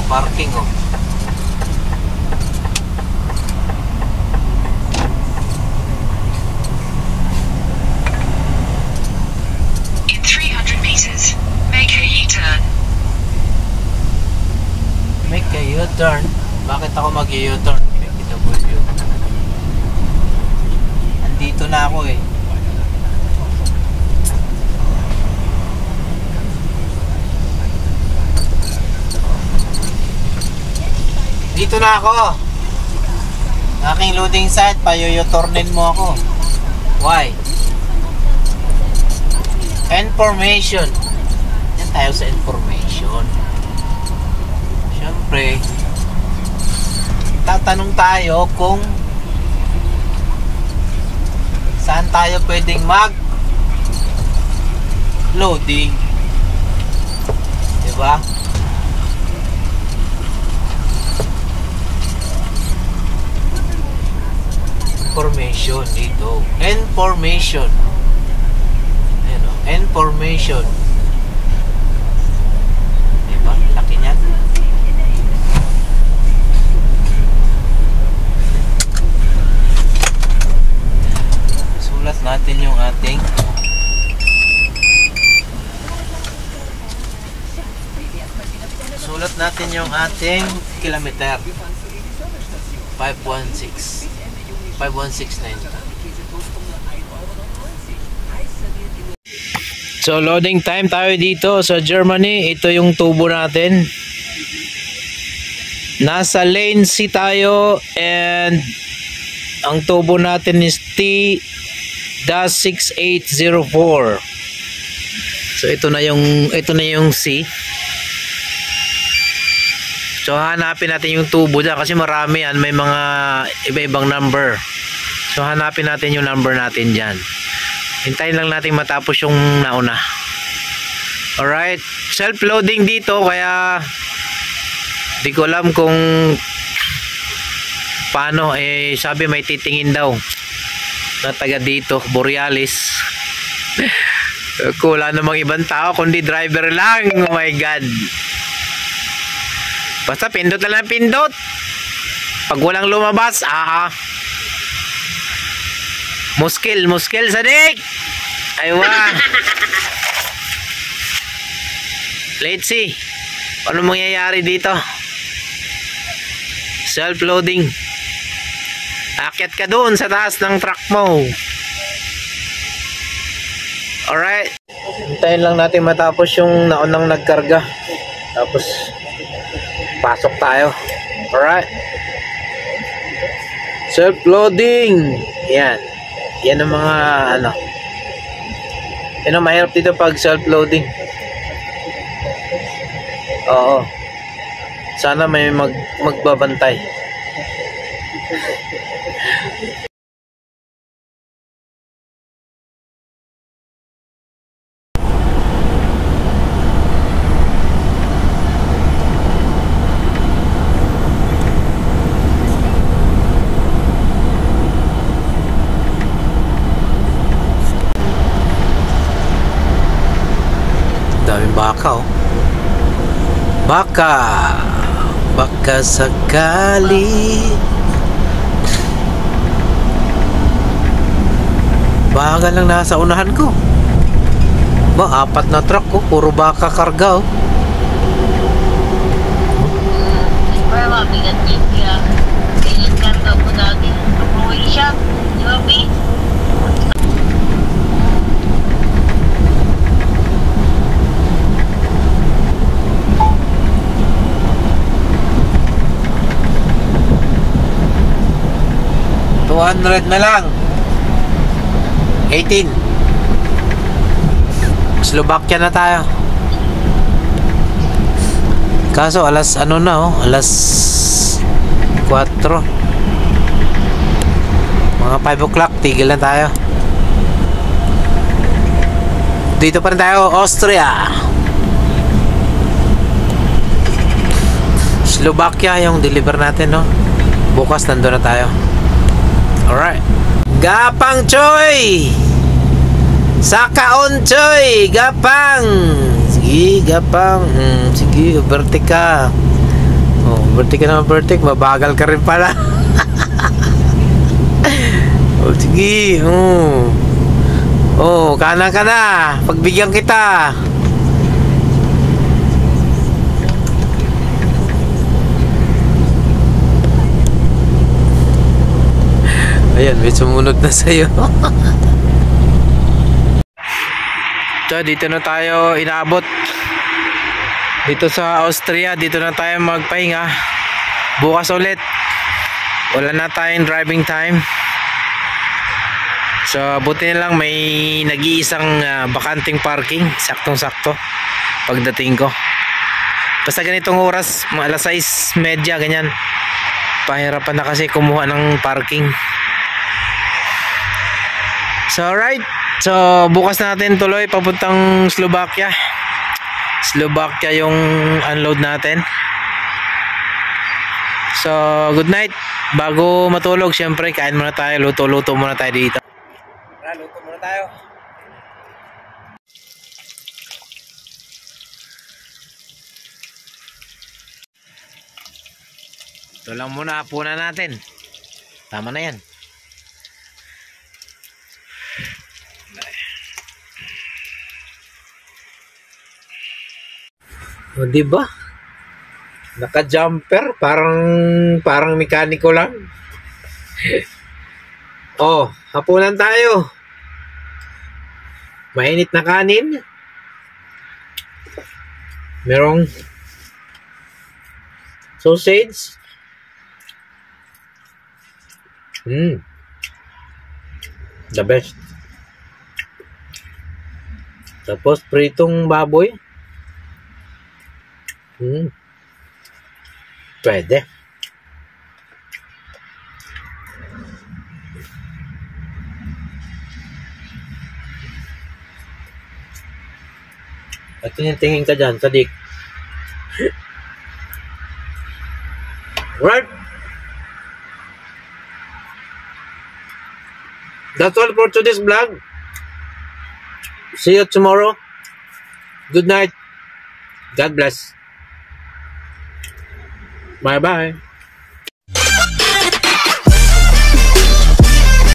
Parking oh. In 300 meters, make a U-turn. Make a U-turn? Bakit ako mag-U-turn? PW. Andito na ako eh. Dito na ako. Aking loading site, pa-U-turnin mo ako. Why? Information. Yan tayo sa information. Siyempre, tatanong tayo kung saan tayo pwedeng mag-loading. Diba? Information dito. Information. Ayan o. Information. Diba? Laki niyan. Sulat natin yung ating kilometer. 516. 5169. So loading time tayo dito sa Germany. Ito yung tubo natin. Nasa lane C tayo and ang tubo natin is T-6804. So ito na yung C. So hanapin natin yung tubo dyan kasi marami yan, may mga iba-ibang number. So hanapin natin yung number natin dyan. Hintayin lang natin matapos yung nauna. Alright, self-loading dito kaya di ko alam kung paano. Sabi may titingin daw na taga dito, Borealis. Wala namang ibang tao kundi driver lang. Oh my God. Basta pindot na lang pindot. Pag walang lumabas, muskil sadik. Aywa. Let's see. Ano mangyayari dito? Self-loading. Akyat ka doon sa taas ng truck mo. Alright. Hintayin lang natin matapos yung naunang nagkarga. Tapos pasok tayo. Alright. Self-loading. Yan. Yan ang mga yan ang mahirap dito pag self-loading. Oo. Sana may magbabantay. Daming baka oh. Baka sakali. Baka lang nasa unahan ko. Apat na truck ko, puro baka karga oh. Pero mabigat din siya. Ganyan karga ko dati. Tuloy siya. Di ba, B? $200 na lang. 18. Slovakia na tayo. Kaso alas alas 4. Mga 5 o'clock tigil na tayo. Dito pa rin tayo, Austria. Slovakia yung deliver natin, no? Bukas nandun na tayo. Alright. Gapang Choy! Sakaon Choy! Gapang! Sige, gapang. Sige, uberte ka. overtake ka na overtake, mabagal ka rin pala. O sige, kanan ka na, pagbigyan kita. Ayan, may sumunod na sa'yo. So, dito na tayo inaabot. Dito sa Austria, dito na tayo magpahinga. Bukas ulit. Wala na tayong driving time. So, buti na lang may nag-iisang bakanting parking. Saktong-sakto pagdating ko. Basta ganitong oras, mga alas 6:30, ganyan. Pahirapan na kasi kumuha ng parking. So, alright. So, bukas natin tuloy papuntang Slovakia. Slovakia yung unload natin. So, good night. Bago matulog, syempre, kain muna tayo. Luto-luto muna tayo dito. Luto muna tayo. Ito lang muna, hapunan natin. Tama na yan. O, diba? Naka-jumper, parang mekaniko lang. Oh, hapunan tayo. Mainit na kanin. Merong sausage. The best. Tapos pritong baboy. Pwede. At tingin ka dyan, Sadik. Right? That's all for today's vlog. See you tomorrow. Good night. God bless. Bye-bye.